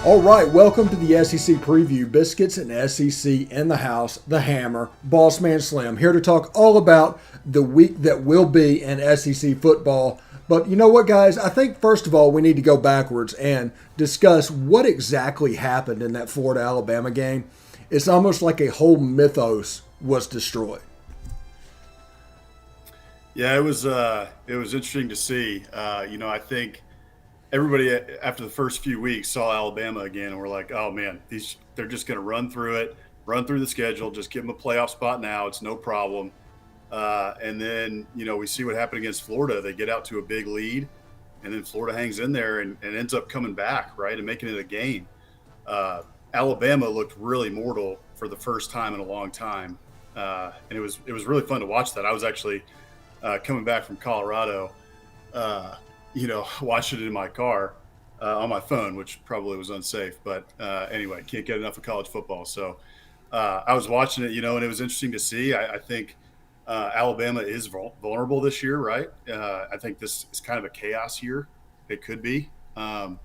All right, welcome to the SEC preview. Biscuits and SEC in the house, the hammer, Boss Man Slim, here to talk all about the week that will be in SEC football. But you know what, guys? I think, first of all, we need to go backwards and discuss what exactly happened in that Florida-Alabama game. It's almost like a whole mythos was destroyed. Yeah, it was interesting to see. I think everybody after the first few weeks saw Alabama again, and we're like, oh man, they're just going to run through it, run through the schedule, just give them a playoff spot now. It's no problem. And then we see what happened against Florida. They get out to a big lead, and then Florida hangs in there and ends up coming back, right, and making it a game. Alabama looked really mortal for the first time in a long time, and it was really fun to watch that. I was actually coming back from Colorado, watching it in my car on my phone, which probably was unsafe. But anyway, can't get enough of college football. So I was watching it, and it was interesting to see. I think Alabama is vulnerable this year, right? I think this is kind of a chaos year. It could be. And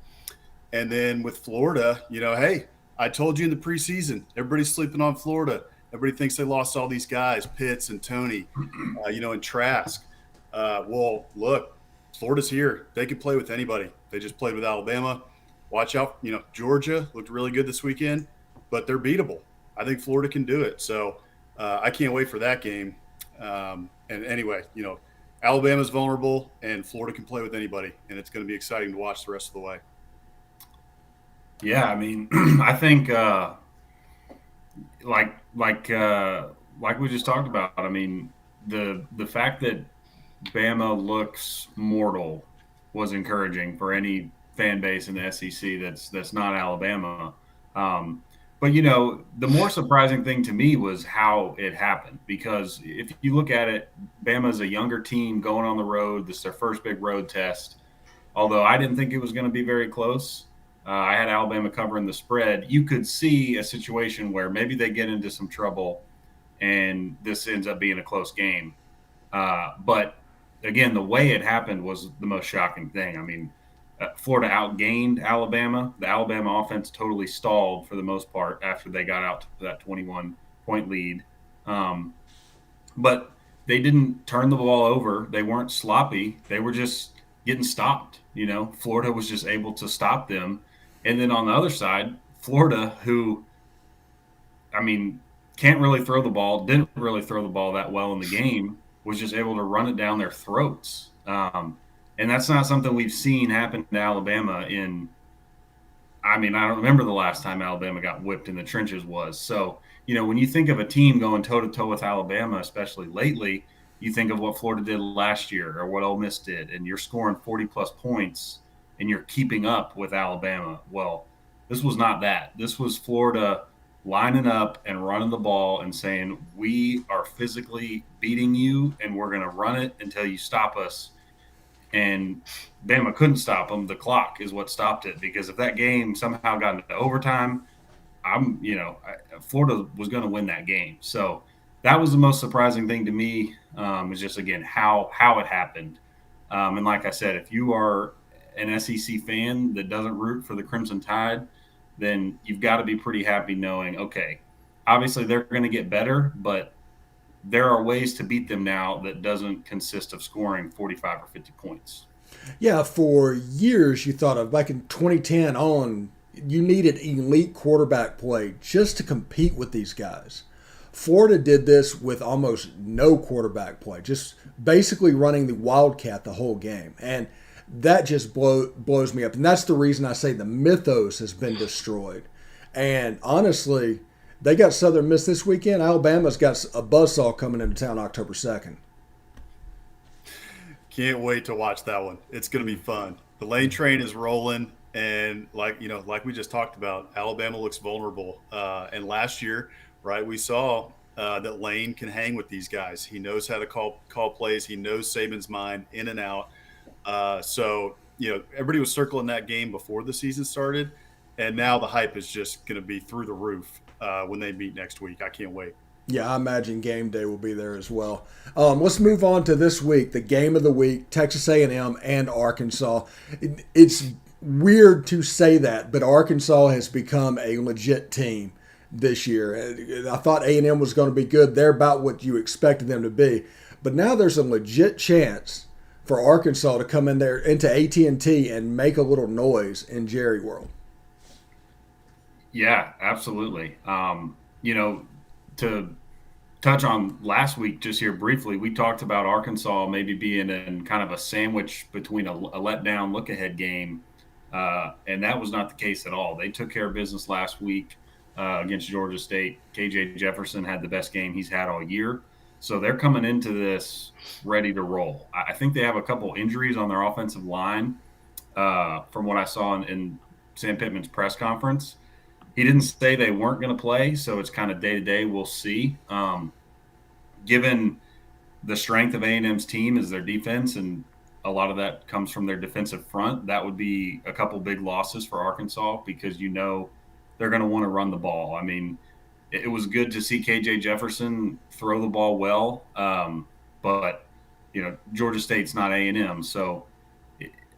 then with Florida, hey, I told you in the preseason, everybody's sleeping on Florida. Everybody thinks they lost all these guys, Pitts and Tony, and Trask. Well, look, Florida's here. They can play with anybody. They just played with Alabama. Watch out. Georgia looked really good this weekend, but they're beatable. I think Florida can do it. So I can't wait for that game. And anyway, Alabama's vulnerable, and Florida can play with anybody, and it's going to be exciting to watch the rest of the way. Yeah, I mean, I think like we just talked about. I mean, the fact that Bama looks mortal was encouraging for any fan base in the SEC that's not Alabama. But the more surprising thing to me was how it happened, because if you look at it, Bama's a younger team going on the road. This is their first big road test. Although I didn't think it was going to be very close. I had Alabama covering the spread. You could see a situation where maybe they get into some trouble and this ends up being a close game. But again, the way it happened was the most shocking thing. I mean, Florida outgained Alabama. The Alabama offense totally stalled for the most part after they got out to that 21-point lead. But they didn't turn the ball over. They weren't sloppy. They were just getting stopped. Florida was just able to stop them. And then on the other side, Florida, who, I mean, can't really throw the ball, didn't really throw the ball that well in the game, was just able to run it down their throats. And that's not something we've seen happen to Alabama I don't remember the last time Alabama got whipped in the trenches was. So, when you think of a team going toe-to-toe with Alabama, especially lately, you think of what Florida did last year or what Ole Miss did, and you're scoring 40-plus points and you're keeping up with Alabama. Well, this was not that. This was Florida lining up and running the ball and saying, we are physically beating you and we're going to run it until you stop us. And Bama couldn't stop them. The clock is what stopped it, because if that game somehow got into overtime, Florida was going to win that game. So that was the most surprising thing to me, is just, again, how it happened. And like I said, if you are an SEC fan that doesn't root for the Crimson Tide, then you've got to be pretty happy knowing, okay, obviously they're going to get better, but there are ways to beat them now that doesn't consist of scoring 45 or 50 points. Yeah, for years you thought of, back in 2010 on, you needed elite quarterback play just to compete with these guys. Florida did this with almost no quarterback play, just basically running the Wildcat the whole game. And that just blows me up. And that's the reason I say the mythos has been destroyed. And honestly, they got Southern Miss this weekend. Alabama's got a buzzsaw coming into town October 2nd. Can't wait to watch that one. It's going to be fun. The Lane train is rolling. And like we just talked about, Alabama looks vulnerable. And last year, right, we saw that Lane can hang with these guys. He knows how to call plays. He knows Saban's mind in and out. So everybody was circling that game before the season started, and now the hype is just going to be through the roof when they meet next week. I can't wait. Yeah, I imagine game day will be there as well. Let's move on to this week, the game of the week, Texas A&M and Arkansas. It's weird to say that, but Arkansas has become a legit team this year. I thought A&M was going to be good. They're about what you expected them to be. But now there's a legit chance for Arkansas to come in there into AT&T and make a little noise in Jerry World. Yeah, absolutely. To touch on last week just here briefly, we talked about Arkansas maybe being in kind of a sandwich between a letdown look-ahead game, and that was not the case at all. They took care of business last week against Georgia State. KJ Jefferson had the best game he's had all year. So they're coming into this ready to roll. I think they have a couple injuries on their offensive line from what I saw in Sam Pittman's press conference. He didn't say they weren't going to play, so it's kind of day to day. We'll see. Given the strength of A&M's team is their defense, and a lot of that comes from their defensive front, that would be a couple big losses for Arkansas because they're going to want to run the ball. I mean, it was good to see KJ Jefferson throw the ball well, but Georgia State's not A&M, so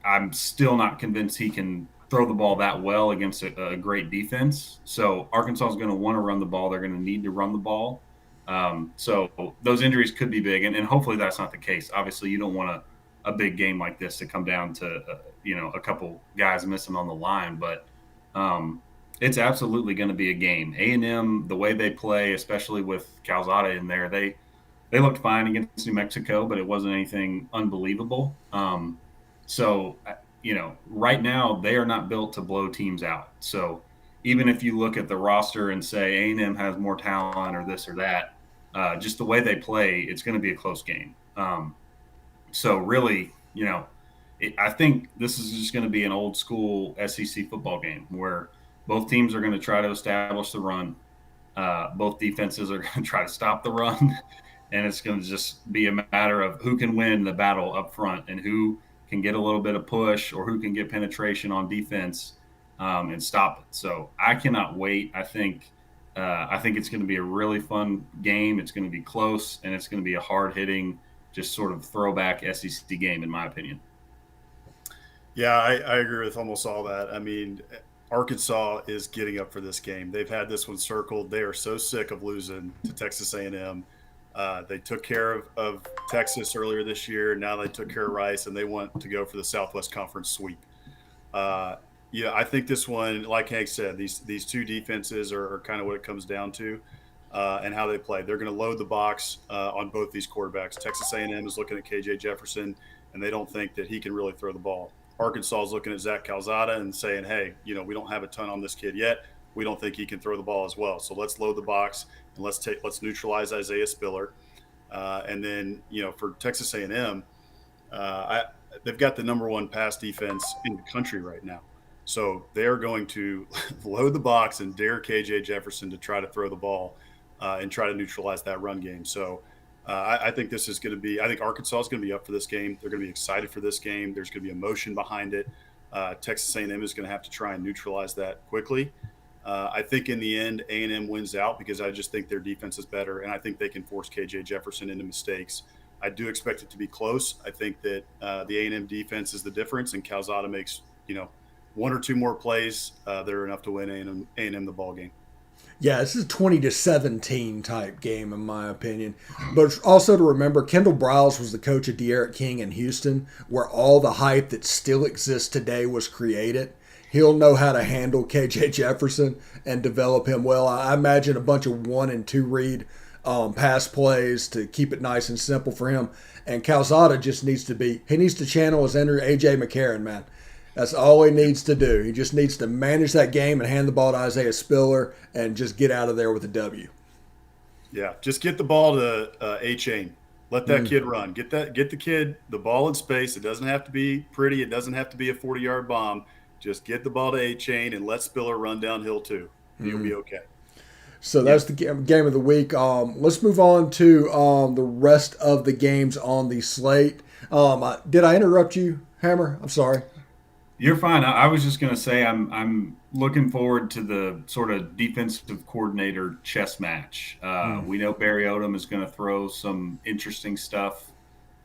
I'm still not convinced he can throw the ball that well against a great defense. So Arkansas is going to want to run the ball. They're going to need to run the ball. So those injuries could be big, and hopefully that's not the case. Obviously, you don't want a big game like this to come down to a couple guys missing on the line, but it's absolutely going to be a game. A&M, the way they play, especially with Calzada in there, they looked fine against New Mexico, but it wasn't anything unbelievable. So right now they are not built to blow teams out. So even if you look at the roster and say A&M has more talent or this or that, just the way they play, it's going to be a close game. So really, I think this is just going to be an old school SEC football game where both teams are going to try to establish the run. Both defenses are going to try to stop the run. And it's going to just be a matter of who can win the battle up front and who can get a little bit of push or who can get penetration on defense and stop it. So I cannot wait. I think it's going to be a really fun game. It's going to be close, and it's going to be a hard-hitting, just sort of throwback SEC game, in my opinion. Yeah, I agree with almost all that. I mean, Arkansas is getting up for this game. They've had this one circled. They are so sick of losing to Texas A&M. They took care of Texas earlier this year. Now they took care of Rice, and they want to go for the Southwest Conference sweep. I think this one, like Hank said, these two defenses are kind of what it comes down to, and how they play. They're going to load the box on both these quarterbacks. Texas A&M is looking at KJ Jefferson, and they don't think that he can really throw the ball. Arkansas is looking at Zach Calzada and saying, hey, we don't have a ton on this kid yet. We don't think he can throw the ball as well. So let's load the box and let's neutralize Isaiah Spiller. And then, for Texas A&M, they've got the number one pass defense in the country right now. So they're going to load the box and dare KJ Jefferson to try to throw the ball and try to neutralize that run game. So I think this is going to be – I think Arkansas is going to be up for this game. They're going to be excited for this game. There's going to be emotion behind it. Texas A&M is going to have to try and neutralize that quickly. I think in the end, A&M wins out because I just think their defense is better, and I think they can force KJ Jefferson into mistakes. I do expect it to be close. I think that the A&M defense is the difference, and Calzada makes one or two more plays that are enough to win A&M the ball game. Yeah, this is a 20-17 type game, in my opinion. But also to remember, Kendall Briles was the coach of De'Aaron King in Houston, where all the hype that still exists today was created. He'll know how to handle KJ Jefferson and develop him well. I imagine a bunch of 1 and 2 read pass plays to keep it nice and simple for him. And Calzada just needs to channel his inner A.J. McCarron, man. That's all he needs to do. He just needs to manage that game and hand the ball to Isaiah Spiller and just get out of there with a W. Yeah, just get the ball to A-Chain. Let that kid run. Get the kid the ball in space. It doesn't have to be pretty. It doesn't have to be a 40-yard bomb. Just get the ball to A-Chain and let Spiller run downhill too. He'll be okay. So that's the game of the week. Let's move on to the rest of the games on the slate. Did I interrupt you, Hammer? I'm sorry. You're fine. I was just going to say I'm looking forward to the sort of defensive coordinator chess match. We know Barry Odom is going to throw some interesting stuff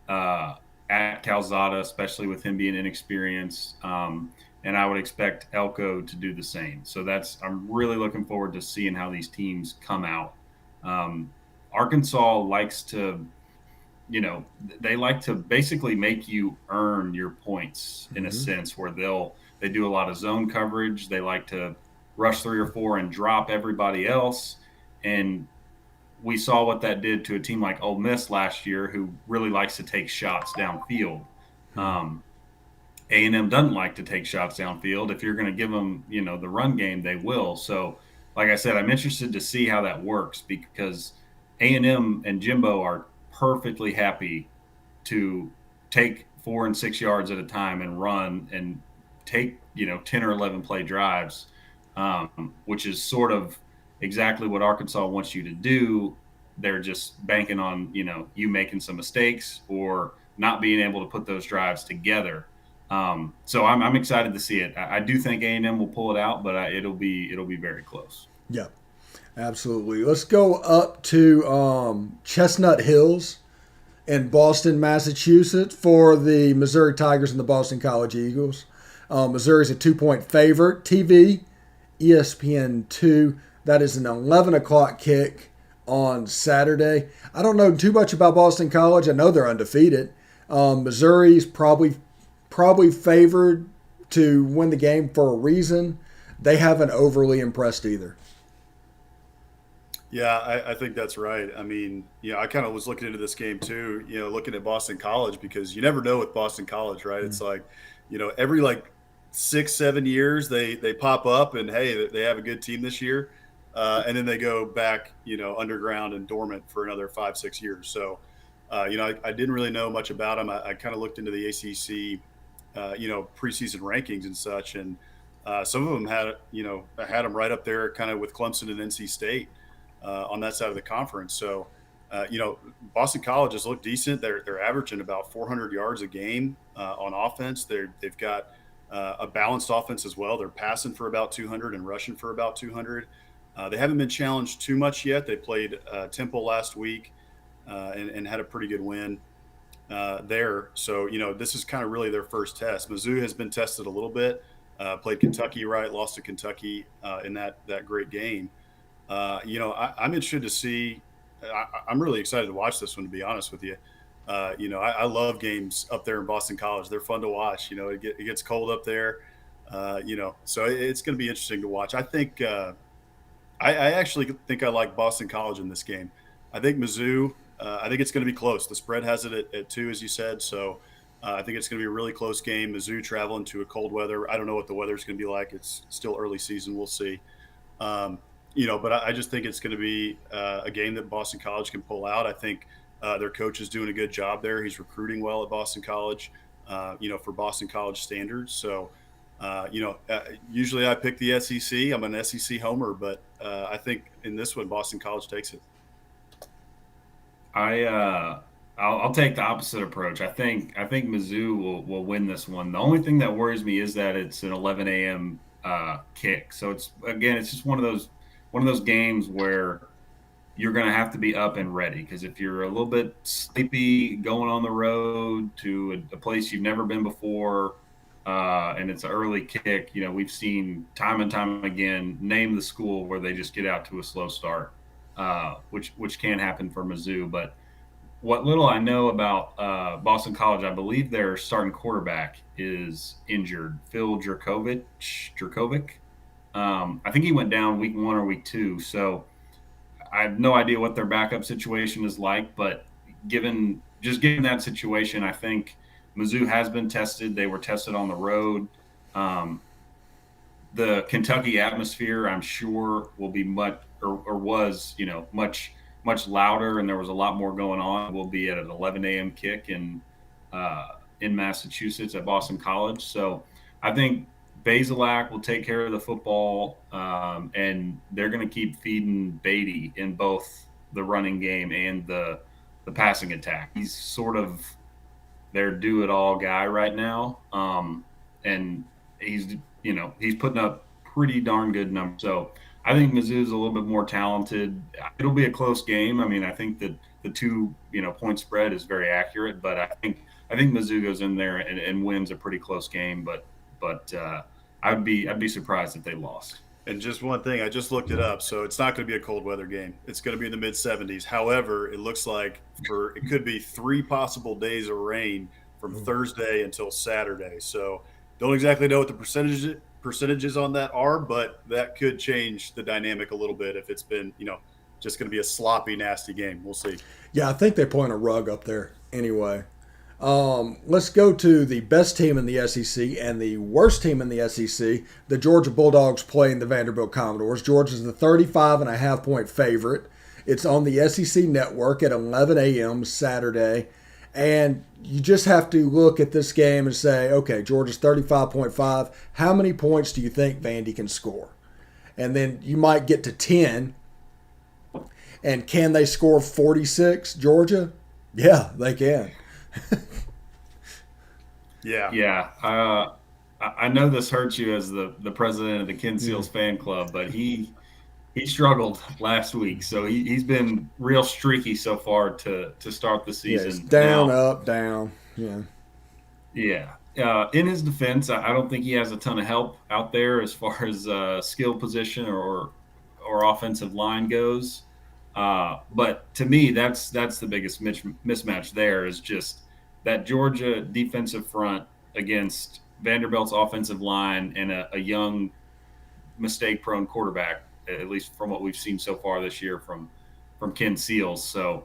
at Calzada, especially with him being inexperienced. And and I would expect Elko to do the same. So I'm really looking forward to seeing how these teams come out. Um, Arkansas likes to, they like to basically make you earn your points in a Mm-hmm. sense where they do a lot of zone coverage. They like to rush 3 or 4 and drop everybody else. And we saw what that did to a team like Ole Miss last year, who really likes to take shots downfield. Um, A&M doesn't like to take shots downfield. If you're going to give them, the run game, they will. So, like I said, I'm interested to see how that works because A&M and Jimbo are perfectly happy to take 4 and 6 yards at a time and run and take 10 or 11 play drives, which is sort of exactly what Arkansas wants you to do. They're just banking on you making some mistakes or not being able to put those drives together. So I'm excited to see it. I do think A&M will pull it out, but it'll be very close. Yeah, absolutely. Let's go up to Chestnut Hills in Boston, Massachusetts for the Missouri Tigers and the Boston College Eagles. Missouri's a 2-point favorite. TV, ESPN2. That is an 11 o'clock kick on Saturday. I don't know too much about Boston College. I know they're undefeated. Missouri's probably favored to win the game for a reason. They haven't overly impressed either. Yeah, I think that's right. I mean, I kind of was looking into this game too, looking at Boston College because you never know with Boston College, right? It's like, every like 6-7 years they pop up and hey, they have a good team this year, and then they go back, underground and dormant for another 5-6 years. So, I didn't really know much about them. I kind of looked into the ACC, preseason rankings and such, and some of them had them right up there, kind of with Clemson and NC State. On that side of the conference. So, Boston College has looked decent. They're averaging about 400 yards a game on offense. They've got a balanced offense as well. They're passing for about 200 and rushing for about 200. They haven't been challenged too much yet. They played Temple last week and had a pretty good win there. So, this is kind of really their first test. Mizzou has been tested a little bit. Played Kentucky, right? Lost to Kentucky in that great game. I'm interested to see. I'm really excited to watch this one, to be honest with you. I love games up there in Boston College. They're fun to watch. It gets cold up there. So it's going to be interesting to watch. I think I actually think I like Boston College in this game. I think Mizzou. I think it's going to be close. The spread has it at 2, as you said. So I think it's going to be a really close game. Mizzou traveling to a cold weather. I don't know what the weather's going to be like. It's still early season. We'll see. But I just think it's going to be a game that Boston College can pull out. I think their coach is doing a good job there. He's recruiting well at Boston College, for Boston College standards. So, usually I pick the SEC. I'm an SEC homer, but I think in this one, Boston College takes it. I'll take the opposite approach. I think Mizzou will win this one. The only thing that worries me is that it's an 11 a.m. Kick. So it's just one of those games where you're going to have to be up and ready, because if you're a little bit sleepy going on the road to a place you've never been before, and it's an early kick, we've seen time and time again, name the school where they just get out to a slow start, which can happen for Mizzou. But what little I know about Boston College, I believe their starting quarterback is injured, Phil Jerkovic. I think he went down week 1 or week 2. So I have no idea what their backup situation is like. But given that situation, I think Mizzou has been tested. They were tested on the road. The Kentucky atmosphere, I'm sure, will be much louder, and there was a lot more going on. We'll be at an 11 a.m. kick in Massachusetts at Boston College. So I think Bazelak will take care of the football, and they're going to keep feeding Beatty in both the running game and the passing attack. He's sort of their do-it-all guy right now, and he's putting up pretty darn good numbers. So I think Mizzou's a little bit more talented. It'll be a close game. I mean, I think that the 2 point spread is very accurate, but I think Mizzou goes in there and wins a pretty close game. But I'd be surprised if they lost. And just one thing, I just looked it up. So it's not going to be a cold weather game. It's going to be in the mid 70s. However, it looks like it could be 3 possible days of rain from Thursday until Saturday. So don't exactly know what the percentages on that are, but that could change the dynamic a little bit if it's been, just going to be a sloppy, nasty game. We'll see. Yeah, I think they're playing a rug up there anyway. Let's go to the best team in the SEC and the worst team in the SEC. The Georgia Bulldogs playing the Vanderbilt Commodores. Georgia's the 35.5-point favorite. It's on the SEC network at 11 a.m. Saturday. And you just have to look at this game and say, okay, Georgia's 35.5. How many points do you think Vandy can score? And then you might get to 10. And can they score 46, Georgia? Yeah, they can. Yeah. Yeah. I know this hurts you as the president of the Ken Seals fan club, but he struggled last week, so he's been real streaky so far to start the season. Yes, down, up, down. Yeah. Yeah. In his defense, I don't think he has a ton of help out there as far as skill position or offensive line goes. But to me, that's the biggest mismatch there is just that Georgia defensive front against Vanderbilt's offensive line and a young, mistake-prone quarterback, at least from what we've seen so far this year from Ken Seals. So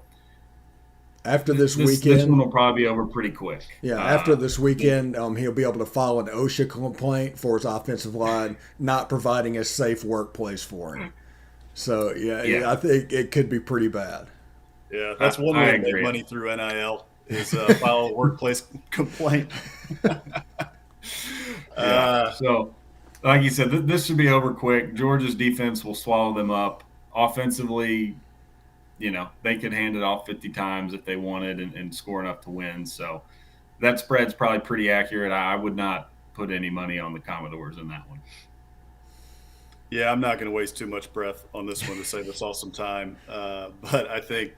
after this this weekend, one will probably be over pretty quick. Yeah, after this weekend, he'll be able to file an OSHA complaint for his offensive line not providing a safe workplace for him. So, yeah. I think it could be pretty bad. Yeah, that's one way to make money through NIL is file a workplace complaint. So, like you said, this should be over quick. Georgia's defense will swallow them up. Offensively, they could hand it off 50 times if they wanted and score enough to win. So that spread's probably pretty accurate. I would not put any money on the Commodores in that one. Yeah, I'm not going to waste too much breath on this one to save us all some time. But I think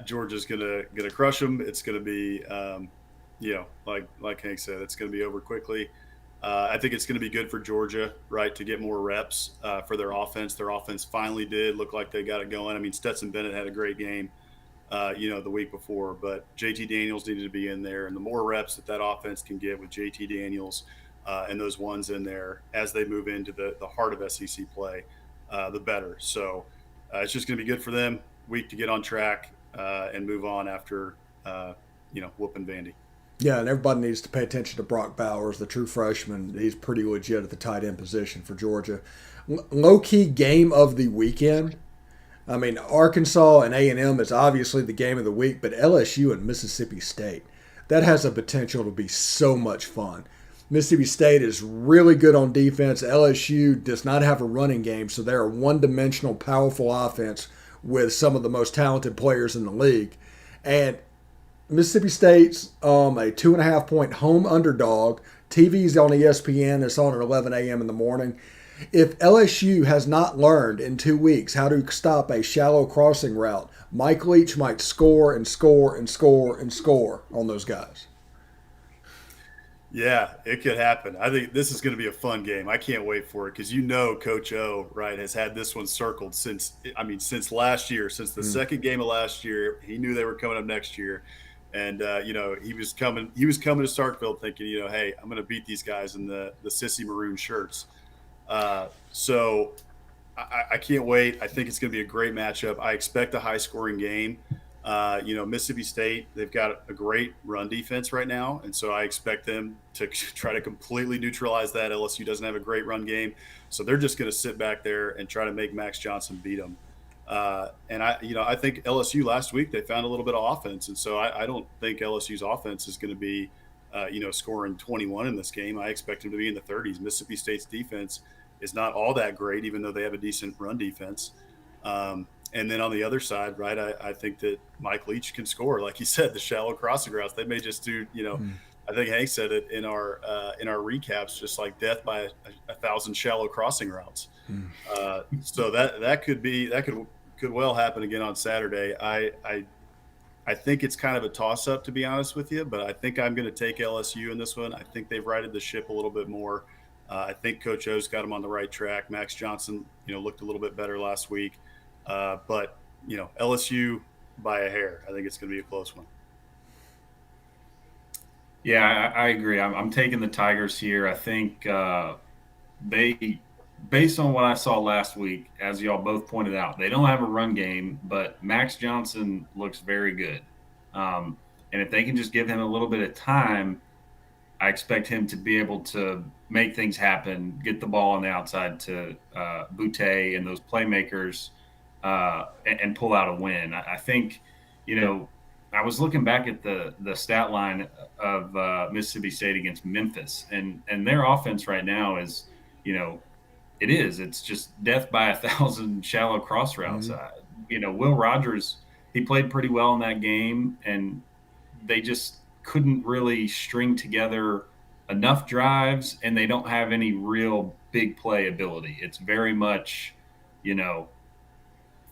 Georgia's going to crush them. It's going to be, like Hank said, it's going to be over quickly. I think it's going to be good for Georgia, right, to get more reps for their offense. Their offense finally did look like they got it going. I mean, Stetson Bennett had a great game, the week before, but JT Daniels needed to be in there. And the more reps that offense can get with JT Daniels and those ones in there as they move into the heart of SEC play, the better. So it's just going to be good for them, week to get on track and move on after, whooping Vandy. Yeah, and everybody needs to pay attention to Brock Bowers, the true freshman. He's pretty legit at the tight end position for Georgia. Low-key game of the weekend. I mean, Arkansas and A&M is obviously the game of the week, but LSU and Mississippi State, that has a potential to be so much fun. Mississippi State is really good on defense. LSU does not have a running game, so they're a one-dimensional, powerful offense with some of the most talented players in the league. And Mississippi State's a 2.5-point home underdog. TV's on ESPN. It's on at 11 a.m. in the morning. If LSU has not learned in 2 weeks how to stop a shallow crossing route, Mike Leach might score and score and score and score on those guys. Yeah, it could happen. I think this is going to be a fun game. I can't wait for it because Coach O, right, has had this one circled since last year, since the second game of last year. He knew they were coming up next year. And, he was coming to Starkville thinking, hey, I'm going to beat these guys in the sissy maroon shirts. So I can't wait. I think it's going to be a great matchup. I expect a high-scoring game. Mississippi State, they've got a great run defense right now, and so I expect them to try to completely neutralize that. LSU doesn't have a great run game, so they're just going to sit back there and try to make Max Johnson beat them. And I think LSU last week, they found a little bit of offense. And so I don't think LSU's offense is going to be, scoring 21 in this game. I expect them to be in the 30s. Mississippi State's defense is not all that great, even though they have a decent run defense. And then on the other side, right, I think that Mike Leach can score. Like you said, the shallow crossing routes, they may just do, I think Hank said it in our recaps, just like death by a thousand shallow crossing routes. So that could well happen again on Saturday. I think it's kind of a toss-up, to be honest with you, but I think I'm going to take LSU in this one. I think they've righted the ship a little bit more. I think Coach O's got him on the right track. Max Johnson, looked a little bit better last week, but LSU by a hair. I think it's going to be a close one. Yeah, I agree. I'm taking the Tigers here. I think they, based on what I saw last week, as y'all both pointed out, they don't have a run game, but Max Johnson looks very good. Um, and if they can just give him a little bit of time, I expect him to be able to make things happen, get the ball on the outside to Boutte and those playmakers, and pull out a win. I think, you know, I was looking back at the stat line of Mississippi State against Memphis, and their offense right now is, you know, it's just death by 1,000 shallow cross routes. Mm-hmm. Will Rogers, he played pretty well in that game, and they just couldn't really string together enough drives, and they don't have any real big play ability. It's very much, you know,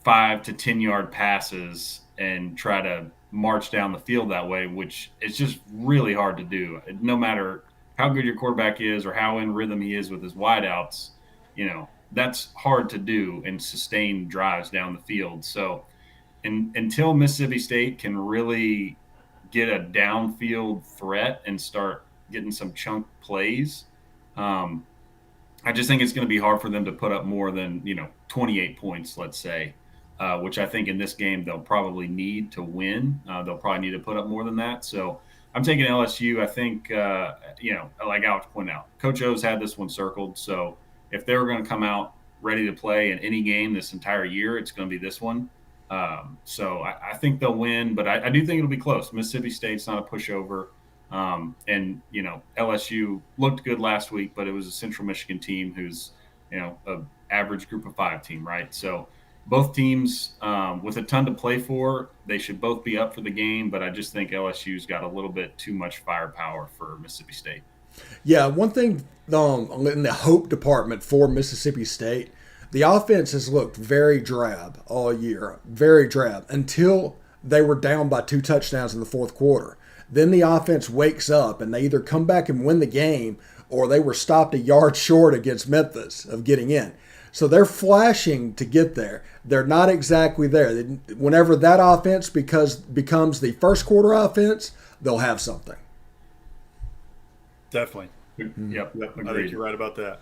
5 to 10 yard passes and try to march down the field that way, which is just really hard to do. No matter how good your quarterback is or how in rhythm he is with his wideouts, that's hard to do and sustain drives down the field. So until Mississippi State can really get a downfield threat and start getting some chunk plays, um, I just think it's going to be hard for them to put up more than 28 points, let's say, which I think in this game they'll probably need to win. They'll probably need to put up more than that. So I'm taking LSU. I think like Alex pointed out, Coach O's had this one circled. So if they were going to come out ready to play in any game this entire year, it's going to be this one. So I think they'll win, but I do think it'll be close. Mississippi State's not a pushover. And LSU looked good last week, but it was a Central Michigan team who's a average Group of 5 team, right? So both teams with a ton to play for, they should both be up for the game. But I just think LSU's got a little bit too much firepower for Mississippi State. Yeah, one thing in the hope department for Mississippi State, the offense has looked very drab all year, very drab, until they were down by 2 touchdowns in the fourth quarter. Then the offense wakes up and they either come back and win the game or they were stopped a yard short against Memphis of getting in. So they're flashing to get there. They're not exactly there. Whenever that offense becomes the first quarter offense, they'll have something. Definitely. Yep. I think you're right about that.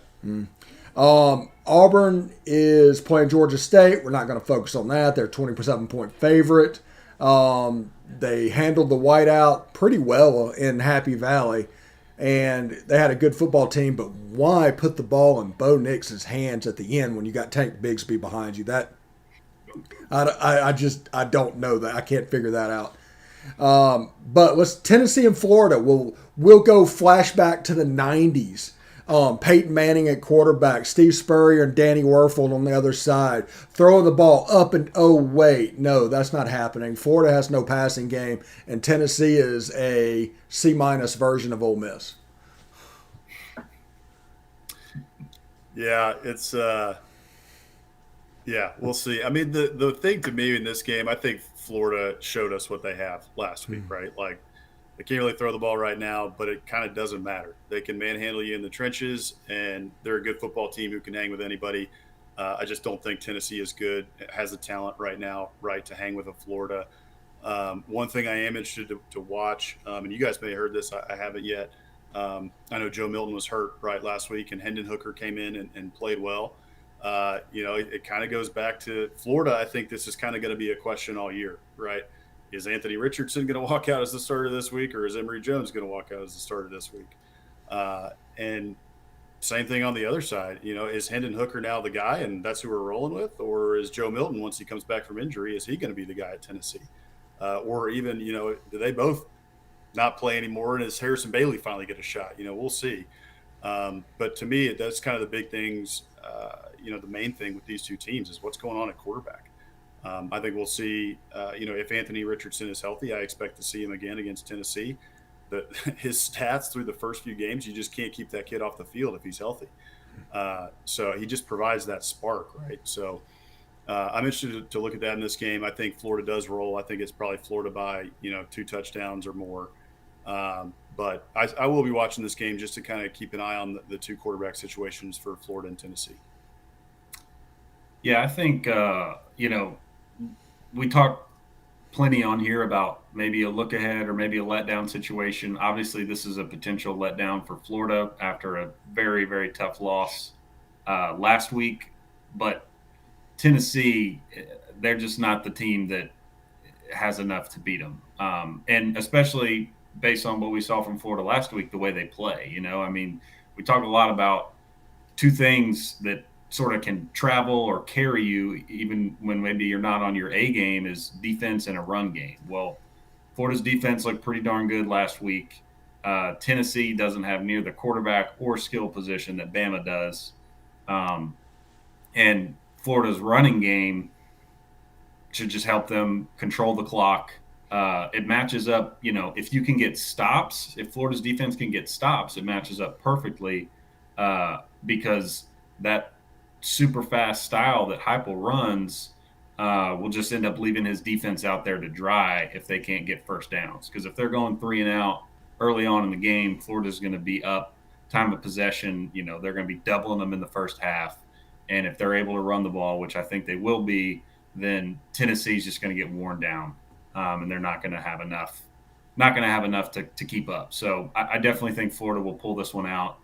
Auburn is playing Georgia State. We're not going to focus on that. They're a 27-point favorite. They handled the whiteout pretty well in Happy Valley, and they had a good football team. But why put the ball in Bo Nix's hands at the end when you got Tank Bigsby behind you? That I don't know that. I can't figure that out. But let's Tennessee and Florida. We'll go flashback to the 90s. Peyton Manning at quarterback, Steve Spurrier and Danny Werfel on the other side, throwing the ball up and wait, no, that's not happening. Florida has no passing game, and Tennessee is a C- version of Ole Miss. Yeah, it's we'll see. I mean, the thing to me in this game, I think Florida showed us what they have last week, right? Like, they can't really throw the ball right now, but it kind of doesn't matter. They can manhandle you in the trenches, and they're a good football team who can hang with anybody. I just don't think Tennessee is good, has the talent right now, right, to hang with a Florida. One thing I am interested to watch, and you guys may have heard this, I haven't yet. I know Joe Milton was hurt right last week, and Hendon Hooker came in and played well. It kind of goes back to Florida. I think this is kind of going to be a question all year, right? Is Anthony Richardson going to walk out as the starter this week, or is Emory Jones going to walk out as the starter this week? And same thing on the other side. Is Hendon Hooker now the guy, and that's who we're rolling with, or is Joe Milton, once he comes back from injury, is he going to be the guy at Tennessee? Or even, do they both not play anymore, and does Harrison Bailey finally get a shot? We'll see. But to me, that's kind of the big things. The main thing with these two teams is what's going on at quarterback. I think we'll see, if Anthony Richardson is healthy, I expect to see him again against Tennessee. His stats through the first few games, you just can't keep that kid off the field if he's healthy. So he just provides that spark, right? So I'm interested to look at that in this game. I think Florida does roll. I think it's probably Florida by, 2 touchdowns or more. But I will be watching this game just to kind of keep an eye on the two quarterback situations for Florida and Tennessee. Yeah, I think we talked plenty on here about maybe a look ahead or maybe a letdown situation. Obviously, this is a potential letdown for Florida after a very, very tough loss last week. But Tennessee, they're just not the team that has enough to beat them. And especially based on what we saw from Florida last week, the way they play. I mean, we talk a lot about two things that sort of can travel or carry you even when maybe you're not on your A game is defense and a run game. Well, Florida's defense looked pretty darn good last week. Tennessee doesn't have near the quarterback or skill position that Bama does. And Florida's running game should just help them control the clock. It matches up, if you can get stops, if Florida's defense can get stops, it matches up perfectly because that super fast style that Heupel runs will just end up leaving his defense out there to dry if they can't get first downs. Because if they're going 3 and out early on in the game, Florida's going to be up time of possession. They're going to be doubling them in the first half. And if they're able to run the ball, which I think they will be, then Tennessee's just going to get worn down, and they're not going to have enough. Not going to have enough to keep up. So I definitely think Florida will pull this one out.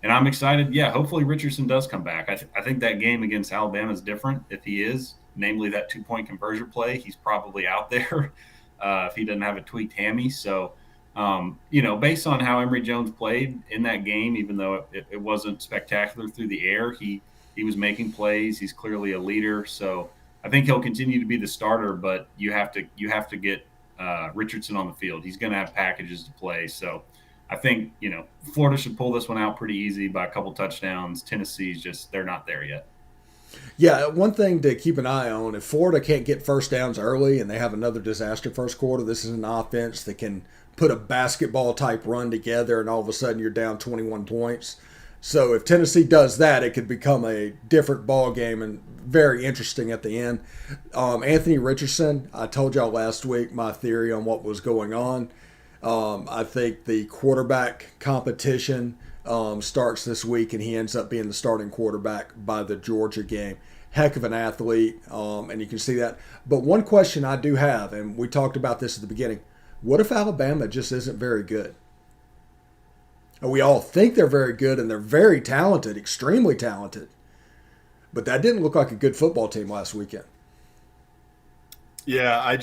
And I'm excited. Yeah, hopefully Richardson does come back. I think that game against Alabama is different. If he is, namely that 2-point conversion play, he's probably out there if he doesn't have a tweaked hammy. So, based on how Emory Jones played in that game, even though it wasn't spectacular through the air, he was making plays. He's clearly a leader. So I think he'll continue to be the starter, but you have to get Richardson on the field. He's going to have packages to play. So I think, Florida should pull this one out pretty easy by a couple touchdowns. Tennessee's just, they're not there yet. Yeah, one thing to keep an eye on, if Florida can't get first downs early and they have another disaster first quarter, this is an offense that can put a basketball type run together and all of a sudden you're down 21 points. So if Tennessee does that, it could become a different ball game and very interesting at the end. Anthony Richardson, I told y'all last week my theory on what was going on. I think the quarterback competition starts this week, and he ends up being the starting quarterback by the Georgia game. Heck of an athlete, and you can see that. But one question I do have, and we talked about this at the beginning, what if Alabama just isn't very good? We all think they're very good, and they're very talented, extremely talented. But that didn't look like a good football team last weekend. Yeah, I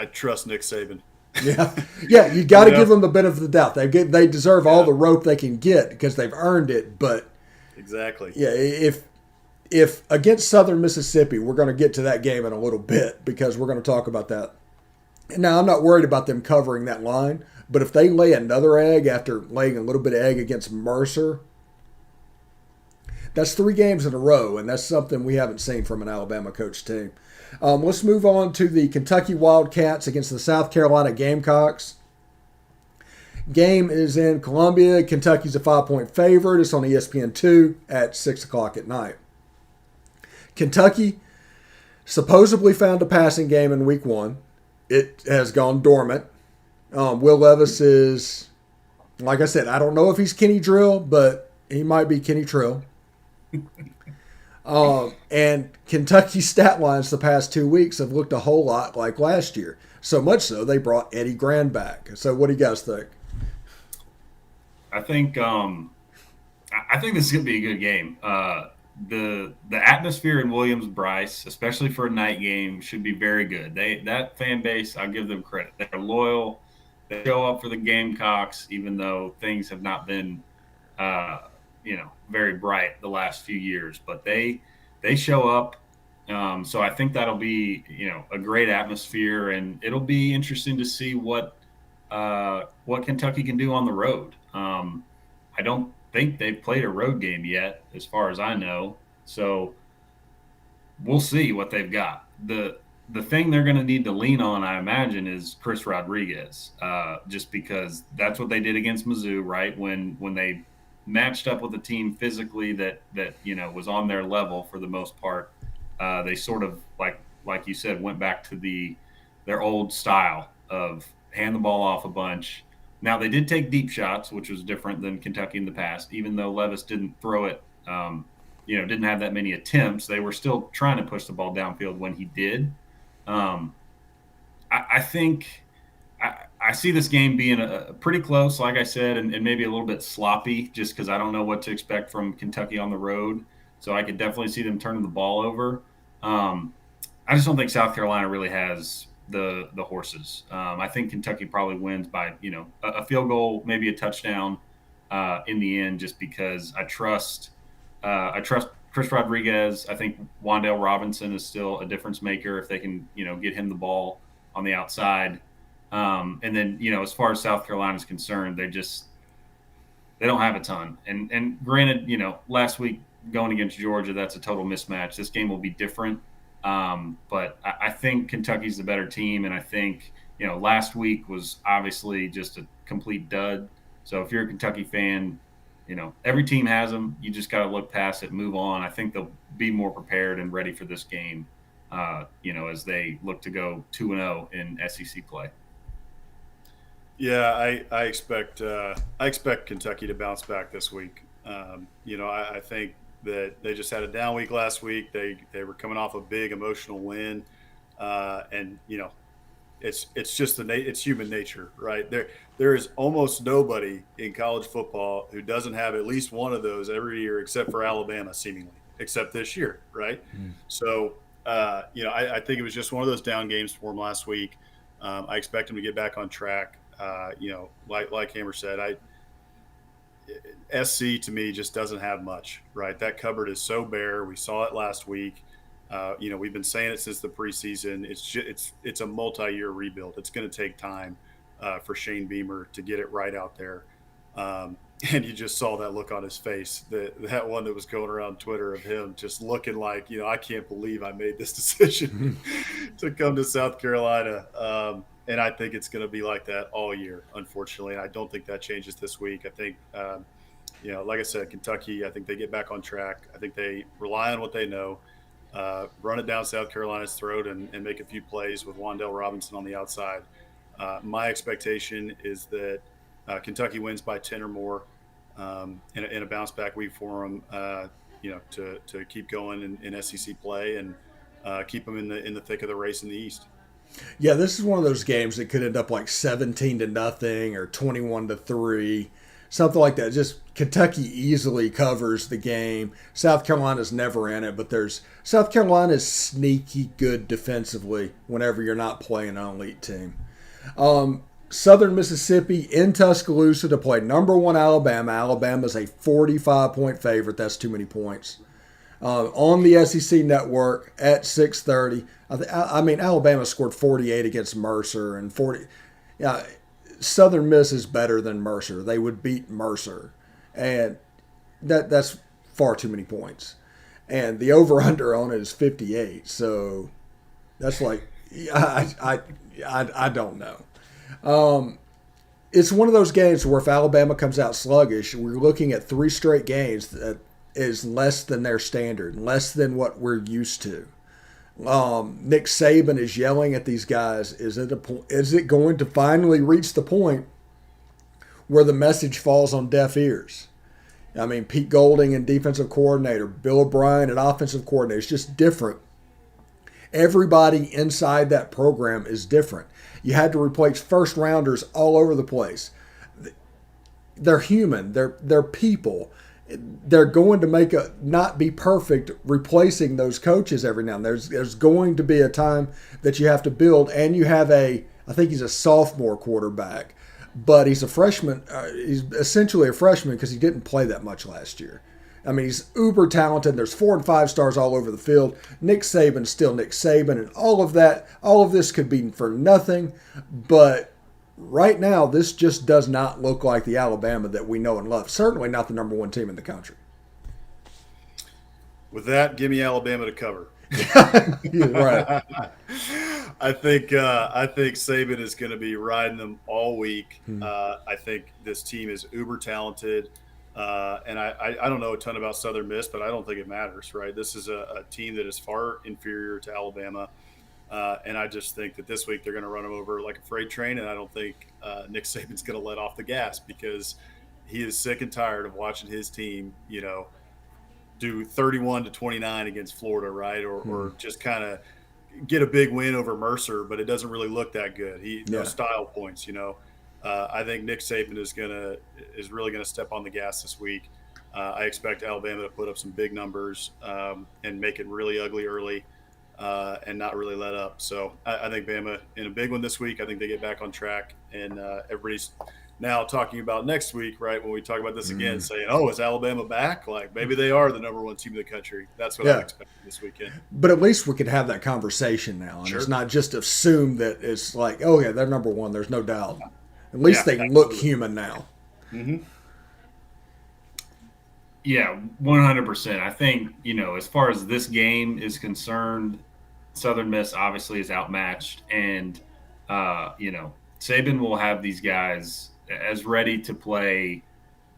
trust Nick Saban. Yeah, you got to give them the benefit of the doubt. They deserve all the rope they can get because they've earned it. But exactly, yeah, if against Southern Mississippi, we're going to get to that game in a little bit because we're going to talk about that. Now, I'm not worried about them covering that line, but if they lay another egg after laying a little bit of egg against Mercer, that's 3 games in a row, and that's something we haven't seen from an Alabama coach team. Let's move on to the Kentucky Wildcats against the South Carolina Gamecocks. Game is in Columbia. Kentucky's a 5-point favorite. It's on ESPN2 at 6 o'clock at night. Kentucky supposedly found a passing game in week 1. It has gone dormant. Will Levis is, like I said, I don't know if he's Kenny Drill, but he might be Kenny Trill. And Kentucky's stat lines the past 2 weeks have looked a whole lot like last year. So much so they brought Eddie Grand back. So what do you guys think? I think this is going to be a good game. The atmosphere in Williams-Brice, especially for a night game, should be very good. That fan base, I'll give them credit. They're loyal. They show up for the Gamecocks, even though things have not been, very bright the last few years. But they show up. So I think that'll be, a great atmosphere, and it'll be interesting to see what Kentucky can do on the road. I don't think they've played a road game yet, as far as I know. So we'll see what they've got. The thing they're going to need to lean on, I imagine, is Chris Rodriguez, just because that's what they did against Mizzou, right? When they matched up with a team physically that was on their level for the most part, they sort of, like you said, went back to their old style of hand the ball off a bunch, Now, they did take deep shots, which was different than Kentucky in the past. Even though Levis didn't throw it, didn't have that many attempts, they were still trying to push the ball downfield when he did. Um, I think I see this game being a pretty close, like I said, and maybe a little bit sloppy just because I don't know what to expect from Kentucky on the road. So I could definitely see them turning the ball over. Um, I just don't think South Carolina really has the horses. I think Kentucky probably wins by a field goal, maybe a touchdown in the end, just because I trust Chris Rodriguez. I think Wandale Robinson is still a difference maker if they can get him the ball on the outside. And then as far as South Carolina is concerned, they don't have a ton. And granted, last week going against Georgia, that's a total mismatch. This game will be different. But I think Kentucky's the better team, and I think last week was obviously just a complete dud. So if you're a Kentucky fan, every team has them. You just got to look past it, move on. I think they'll be more prepared and ready for this game. As they look to go 2-0 in SEC play. Yeah, I expect Kentucky to bounce back this week. I think that they just had a down week last week. They were coming off a big emotional win, and it's just it's human nature, right? There is almost nobody in college football who doesn't have at least one of those every year, except for Alabama, seemingly, except this year, right? So I think it was just one of those down games for them last week. I expect them to get back on track. Like Hammer said, SC to me just doesn't have much, right? That cupboard is so bare. We saw it last week. We've been saying it since the preseason. It's a multi-year rebuild. It's going to take time for Shane Beamer to get it right out there. And you just saw that look on his face, that one that was going around Twitter of him just looking like, I can't believe I made this decision to come to South Carolina. And I think it's going to be like that all year, unfortunately. And I don't think that changes this week. I think, like I said, Kentucky, I think they get back on track. I think they rely on what they know, run it down South Carolina's throat and make a few plays with Wandale Robinson on the outside. My expectation is that Kentucky wins by 10 or more in a bounce back week for them, to keep going in SEC play and keep them in the thick of the race in the East. Yeah, this is one of those games that could end up like 17-0 or 21-3, something like that. Just Kentucky easily covers the game. South Carolina's never in it, but South Carolina's sneaky good defensively whenever you're not playing an elite team. Southern Mississippi in Tuscaloosa to play number one Alabama. Alabama's a 45-point favorite. That's too many points. On the SEC network at 6:30. I mean, Alabama scored 48 against Mercer and 40. Yeah, Southern Miss is better than Mercer. They would beat Mercer, and that's far too many points. And the over/under on it is 58. So that's like I don't know. It's one of those games where if Alabama comes out sluggish, we're looking at 3 straight games that is less than their standard, less than what we're used to. Nick Saban is yelling at these guys. Is it going to finally reach the point where the message falls on deaf ears? I mean, Pete Golding and defensive coordinator, Bill O'Brien and offensive coordinator. It's just different. Everybody inside that program is different. You had to replace first rounders all over the place. They're human. They're people. They're going to not be perfect replacing those coaches every now and then. There's going to be a time that you have to build, and you have I think he's a sophomore quarterback, but he's a freshman. He's essentially a freshman because he didn't play that much last year. I mean, he's uber talented. There's 4 and 5 stars all over the field. Nick Saban's still Nick Saban, and all of this could be for nothing, but right now, this just does not look like the Alabama that we know and love. Certainly not the number 1 team in the country. With that, give me Alabama to cover. Right. I think Saban is going to be riding them all week. I think this team is uber talented. And I don't know a ton about Southern Miss, but I don't think it matters, right? This is a team that is far inferior to Alabama. And I just think that this week they're going to run them over like a freight train. And I don't think Nick Saban's going to let off the gas because he is sick and tired of watching his team, do 31-29 against Florida, right? Or just kind of get a big win over Mercer, but it doesn't really look that good. No style points, I think Nick Saban is really gonna step on the gas this week. I expect Alabama to put up some big numbers and make it really ugly early and not really let up. So I think Bama in a big one this week. I think they get back on track, and everybody's now talking about next week, right? When we talk about this again, saying, "Oh, is Alabama back?" Like maybe they are the number one team in the country. That's what I expect this weekend. But at least we could have that conversation now, and it's not just assumed that it's like, "Oh yeah, they're number one." There's no doubt. At least they look human now. Mm-hmm. Yeah, 100%. I think, as far as this game is concerned, Southern Miss obviously is outmatched. And, Saban will have these guys as ready to play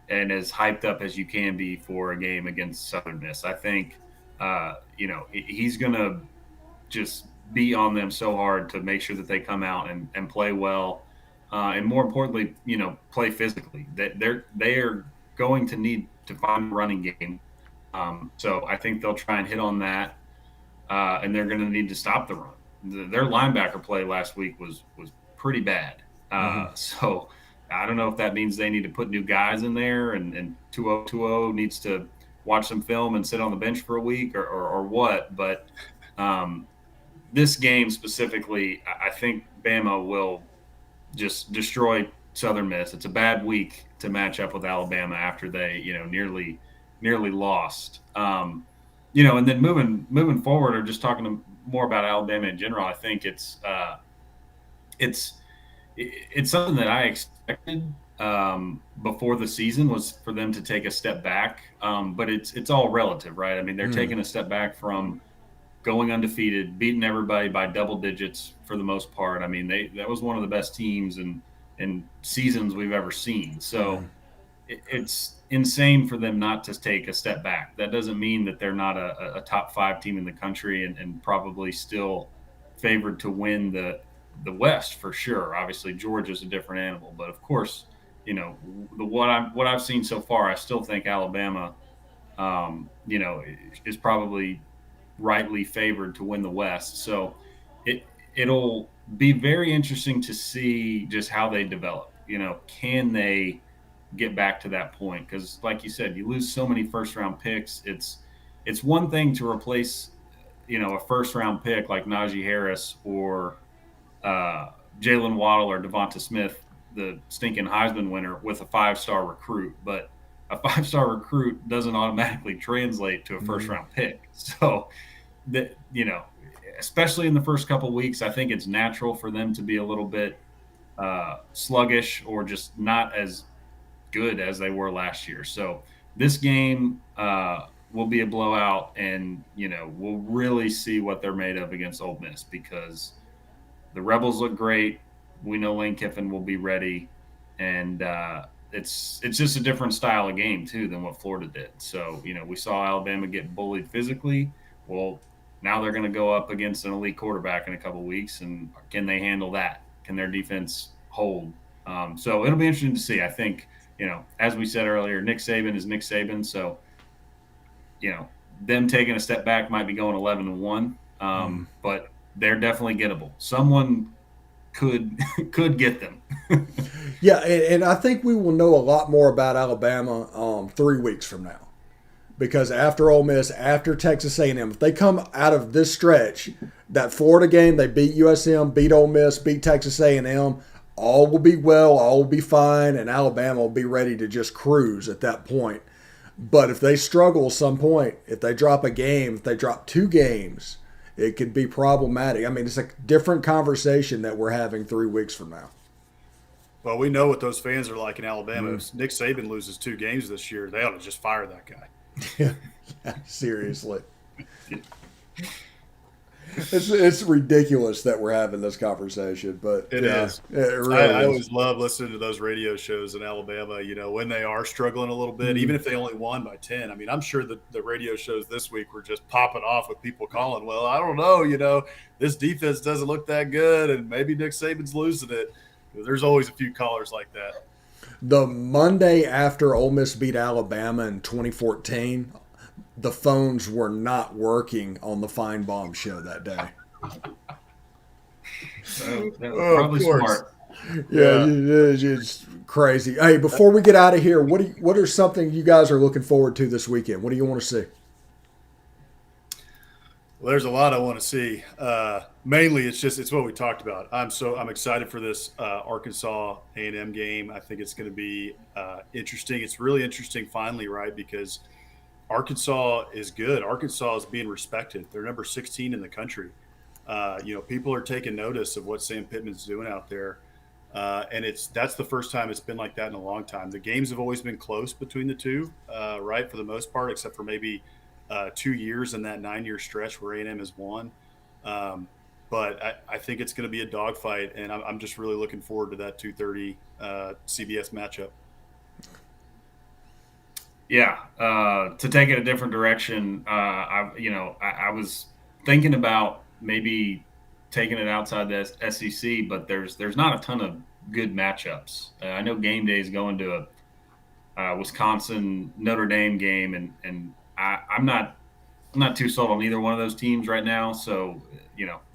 and as hyped up as you can be for a game against Southern Miss. I think, he's going to just be on them so hard to make sure that they come out and play well. And more importantly, play physically. They are going to need to find a running game. So I think they'll try and hit on that, and they're going to need to stop the run. Their linebacker play last week was pretty bad. So I don't know if that means they need to put new guys in there, and 2020 needs to watch some film and sit on the bench for a week or what. But this game specifically, I think Bama will just destroy Southern Miss. It's a bad week to match up with Alabama after they, nearly lost. And then moving forward, or just talking more about Alabama in general, I think it's something that I expected before the season was for them to take a step back. But it's all relative, right? I mean, they're taking a step back from going undefeated, beating everybody by double digits for the most part. I mean, that was one of the best teams and seasons we've ever seen. So it's insane for them not to take a step back. That doesn't mean that they're not a top 5 team in the country and probably still favored to win the West for sure. Obviously, Georgia's a different animal, but of course, what I've seen so far, I still think Alabama, is probably rightly favored to win the West. So it'll be very interesting to see just how they develop. Can they get back to that point? Because, like you said, you lose so many first-round picks. It's one thing to replace, a first-round pick like Najee Harris or Jalen Waddle or Devonta Smith, the stinking Heisman winner, with a 5-star recruit. But a 5-star recruit doesn't automatically translate to a first-round pick. So, especially in the first couple of weeks, I think it's natural for them to be a little bit sluggish or just not as good as they were last year. So this game will be a blowout, and we'll really see what they're made of against Ole Miss, because the Rebels look great. We know Lane Kiffin will be ready, and it's just a different style of game too than what Florida did. So we saw Alabama get bullied physically. Well, now they're going to go up against an elite quarterback in a couple of weeks, and can they handle that? Can their defense hold? So it'll be interesting to see. I think, as we said earlier, Nick Saban is Nick Saban. So, them taking a step back might be going 11-1, but they're definitely gettable. Someone could get them. Yeah, and I think we will know a lot more about Alabama 3 weeks from now. Because after Ole Miss, after Texas A&M, if they come out of this stretch, that Florida game, they beat USM, beat Ole Miss, beat Texas A&M, all will be well, all will be fine, and Alabama will be ready to just cruise at that point. But if they struggle at some point, if they drop a game, if they drop 2 games, it could be problematic. I mean, it's a different conversation that we're having 3 weeks from now. Well, we know what those fans are like in Alabama. If Nick Saban loses 2 games this year, they ought to just fire that guy. Yeah, seriously. It's ridiculous that we're having this conversation, but It is. it really I is. always love listening to those radio shows in Alabama, when they are struggling a little bit, even if they only won by 10. I mean, I'm sure that the radio shows this week were just popping off with people calling, well, I don't know, this defense doesn't look that good, and maybe Nick Saban's losing it. There's always a few callers like that. The Monday after Ole Miss beat Alabama in 2014, the phones were not working on the Feinbaum show that day. Probably smart. Yeah, it's crazy. Hey, before we get out of here, what are something you guys are looking forward to this weekend? What do you want to see? Well, there's a lot I want to see. Mainly, it's what we talked about. I'm excited for this Arkansas A&M game. I think it's going to be interesting. It's really interesting, finally, right? Because Arkansas is good. Arkansas is being respected. They're number 16 in the country. People are taking notice of what Sam Pittman's doing out there, and that's the first time it's been like that in a long time. The games have always been close between the two, right, for the most part, except for maybe 2 years in that 9-year stretch where A&M has won. But I think it's going to be a dogfight, and I'm just really looking forward to that 2:30 CBS matchup. Yeah, to take it a different direction, I was thinking about maybe taking it outside the SEC, but there's not a ton of good matchups. I know game day is going to a Wisconsin Notre Dame game, and I'm not too sold on either one of those teams right now. So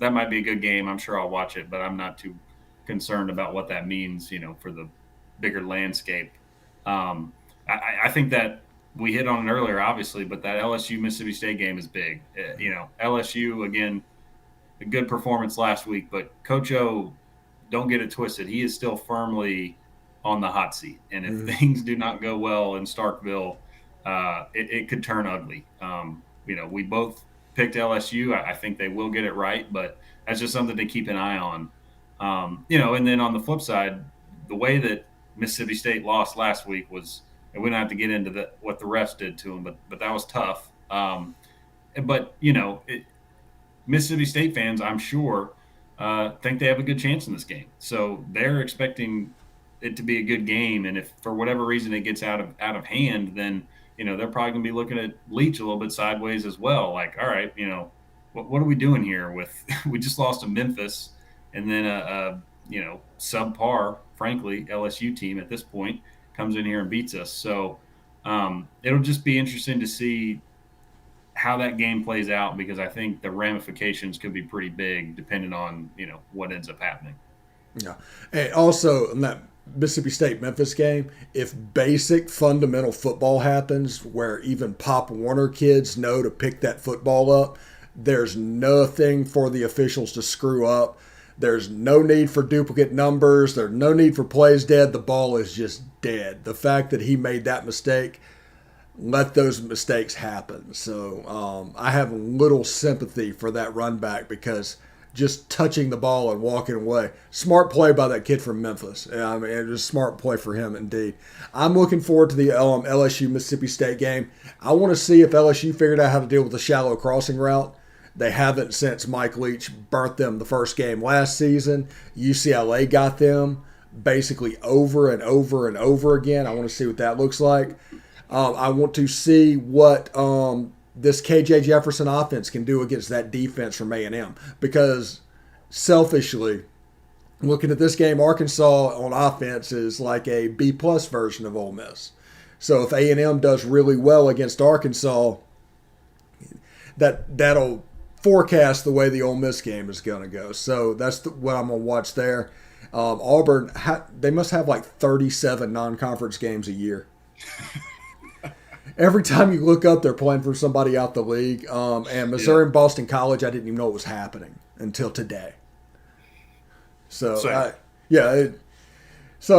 that might be a good game. I'm sure I'll watch it, but I'm not too concerned about what that means, for the bigger landscape. I think that we hit on it earlier, obviously, but that LSU Mississippi State game is big. LSU, again, a good performance last week, but Coach O, don't get it twisted. He is still firmly on the hot seat. And if things do not go well in Starkville, it could turn ugly. We both picked LSU. I think they will get it right, but that's just something to keep an eye on. And then on the flip side, the way that Mississippi State lost last week was – and we don't have to get into what the refs did to them, but that was tough. Mississippi State fans, I'm sure, think they have a good chance in this game. So they're expecting it to be a good game. And if for whatever reason it gets out of hand, then they're probably going to be looking at Leach a little bit sideways as well. Like, all right, what are we doing here? We just lost to Memphis, and then a subpar, frankly, LSU team at this point comes in here and beats us. So it'll just be interesting to see how that game plays out, because I think the ramifications could be pretty big depending on, what ends up happening. Yeah. And also in that Mississippi State Memphis game, if basic fundamental football happens where even Pop Warner kids know to pick that football up, there's nothing for the officials to screw up. There's no need for duplicate numbers. There's no need for plays dead. The ball is just dead. The fact that he made that mistake, let those mistakes happen. So I have little sympathy for that run back, because just touching the ball and walking away, smart play by that kid from Memphis. I mean, it was a smart play for him indeed. I'm looking forward to the LSU Mississippi State game. I want to see if LSU figured out how to deal with the shallow crossing route. They haven't since Mike Leach burnt them the first game last season. UCLA got them basically over and over and over again. I want to see what that looks like. I want to see what this KJ Jefferson offense can do against that defense from A&M. Because selfishly, looking at this game, Arkansas on offense is like a B-plus version of Ole Miss. So if A&M does really well against Arkansas, that'll forecast the way the Ole Miss game is going to go. So that's what I'm going to watch there. Auburn, they must have like 37 non-conference games a year. Every time you look up, they're playing for somebody out the league. And Missouri and Boston College, I didn't even know it was happening until today. So, so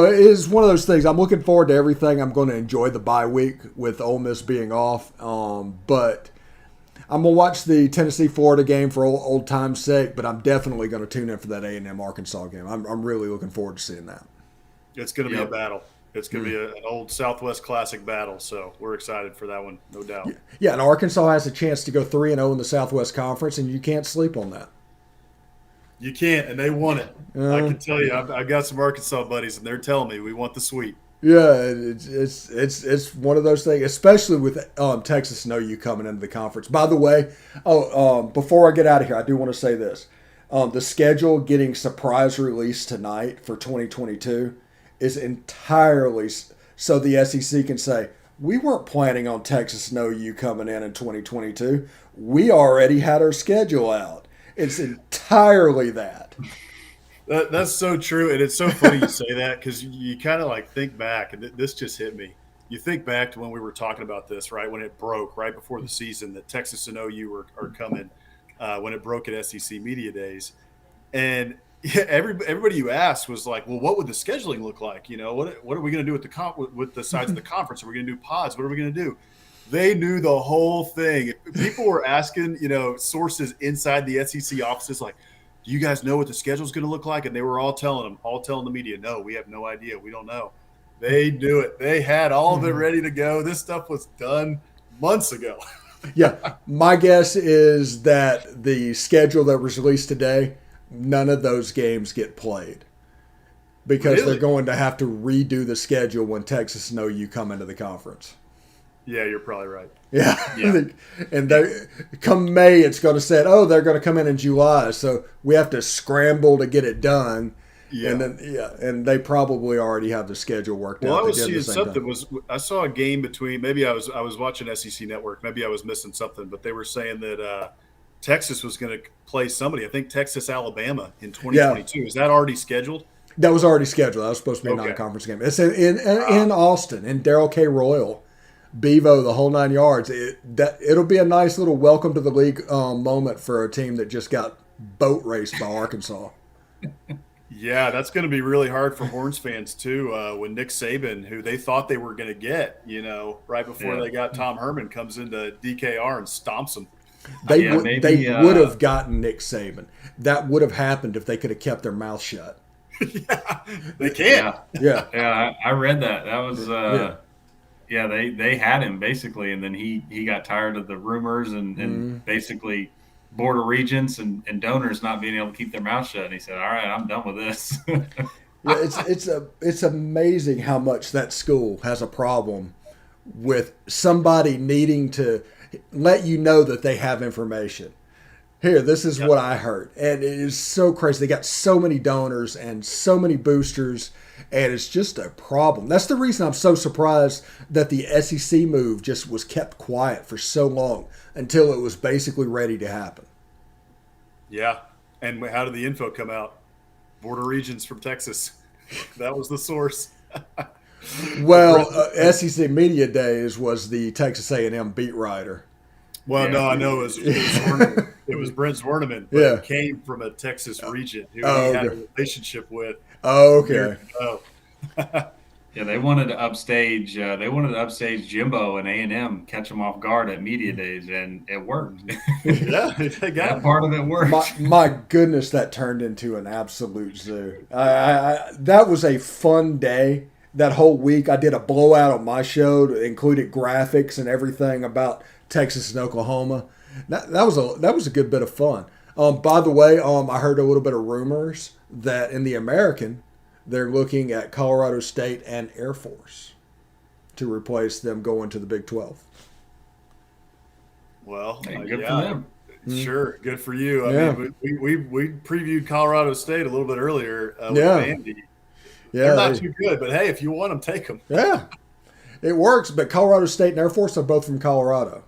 it is one of those things. I'm looking forward to everything. I'm going to enjoy the bye week with Ole Miss being off. But I'm going to watch the Tennessee-Florida game for old time's sake, but I'm definitely going to tune in for that A&M Arkansas game. I'm really looking forward to seeing that. It's going to be a battle. It's going to be an old Southwest Classic battle, so we're excited for that one, no doubt. Yeah, and Arkansas has a chance to go 3-0 in the Southwest Conference, and you can't sleep on that. You can't, and they want it. I Uh, can tell you, I've got some Arkansas buddies, and they're telling me we want the sweep. yeah, it's one of those things, especially with Texas and OU coming into the conference. By the way, before I get out of here, I do want to say this: the schedule getting surprise release tonight for 2022 is entirely so the SEC can say we weren't planning on Texas and OU coming in 2022. We already had our schedule out. It's entirely that. That's so true, and it's so funny you say that because you kind of like think back, and this just hit me. You think back to when we were talking about this, right? When it broke right before the season that Texas and OU are coming, when it broke at SEC Media Days, and yeah, everybody you asked was like, "Well, what would the scheduling look like? You know, what are we going to do with with the sides of the conference? Are we going to do pods? What are we going to do?" They knew the whole thing. People were asking, sources inside the SEC offices, like, "Do you guys know what the schedule is going to look like?" And they were all telling the media, "No, we have no idea. We don't know." They knew it. They had all of it ready to go. This stuff was done months ago. Yeah, my guess is that the schedule that was released today, none of those games get played because Really? they're going to have to redo the schedule when Texas and OU come into the conference. Yeah, you're probably right. Yeah, Yeah. and come May, it's going to say, "Oh, they're going to come in July," so we have to scramble to get it done. Yeah. And then and they probably already have the schedule worked Well, out. I was together seeing at the same something. I saw a game between. Maybe I was watching SEC Network. Maybe I was missing something, but they were saying that Texas was going to play somebody. I think Texas Alabama in 2022. Is that already scheduled? That was already scheduled. That was supposed to be a Okay. non-conference game. It's in Austin, in Darrell K. Royal, Bevo, the whole 9 yards. It'll be a nice little welcome to the league moment for a team that just got boat raced by Arkansas. Yeah, that's going to be really hard for Horns fans too. When Nick Saban, who they thought they were going to get, right before they got Tom Herman, comes into DKR and stomps them. They would have maybe, gotten Nick Saban. That would have happened if they could have kept their mouth shut. Yeah, they can't. Yeah. Yeah, I read that. That was they had him basically, and then he got tired of the rumors and basically board of regents and donors not being able to keep their mouth shut. And he said, "All right, I'm done with this." Yeah, it's amazing how much that school has a problem with somebody needing to let you know that they have information. Here, this is what I heard. And it is so crazy. They got so many donors and so many boosters, and it's just a problem. That's the reason I'm so surprised that the SEC move just was kept quiet for so long until it was basically ready to happen. Yeah, and how did the info come out? Board of Regents from Texas. That was the source. Well, SEC Media Days was the Texas A&M beat writer. Well, Yeah. no, I know it was Brent Zwerneman, but it came from a Texas regent who he had a relationship with. Oh, okay. Oh, Yeah, they wanted to upstage. Jimbo and A&M, catch them off guard at media days, and it worked. yeah, they got That him. part of it worked. My goodness, that turned into an absolute zoo. That was a fun day. That whole week, I did a blowout on my show that included graphics and everything about Texas and Oklahoma. That was a good bit of fun. By the way, I heard a little bit of rumors that in the American, they're looking at Colorado State and Air Force to replace them going to the Big 12. Well, Hey, good for them. Sure, good for you. Yeah. I mean, we previewed Colorado State a little bit earlier with Yeah. Andy. Yeah, They're not too good, but hey, if you want them, take them. yeah, it works. But Colorado State and Air Force are both from Colorado.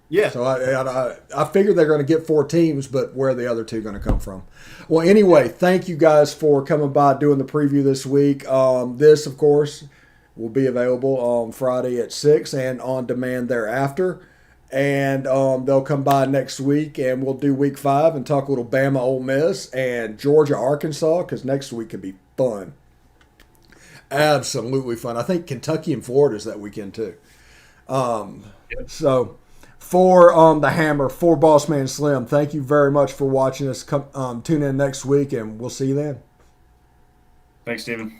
Yeah. So I figured they're going to get 4 teams, but where are the other 2 going to come from? Well, anyway, thank you guys for coming by doing the preview this week. This, of course, will be available on Friday at 6 and on demand thereafter. And they'll come by next week, and we'll do Week 5 and talk a little Bama, Ole Miss, and Georgia, Arkansas, because next week could be fun. Absolutely fun. I think Kentucky and Florida is that weekend too. So for the Hammer, for Boss Man Slim, thank you very much for watching us. Come tune in next week, and we'll see you then. Thanks, Stephen.